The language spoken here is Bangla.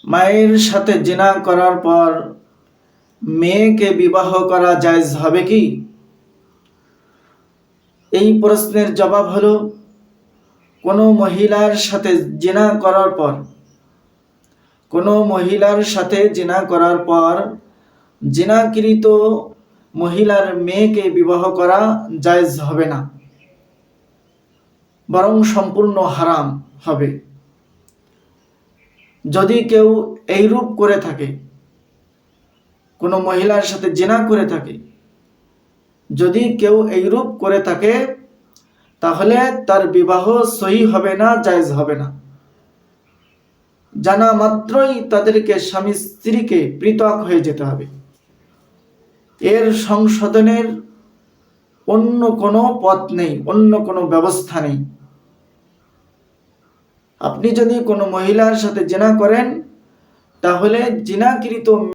মায়ের সাথে জিনা করার পর মেয়েকে বিবাহ করা জায়েজ হবে কি? এই প্রশ্নের জবাব হলো, কোনো মহিলার সাথে জিনা করার পর জিনাকৃত মহিলার মেয়েকে বিবাহ করা জায়েজ হবে না, বরং সম্পূর্ণ হারাম হবে। যদি কেউ এইরূপ করে থাকে, কোনো মহিলার সাথে জিনা করে থাকে, যদি কেউ এইরূপ করে থাকে, তাহলে তার বিবাহ সহি হবে না, জায়েজ হবে না। জানা মাত্রই তাদেরকে স্বামী স্ত্রীকে পৃথক হয়ে যেতে হবে। এর সংশোধনের অন্য কোনো পথ নেই, অন্য কোনো ব্যবস্থা নেই। আপনি যদি কোনো মহিলার সাথে জিনা করেন, তাহলে জিনাকৃত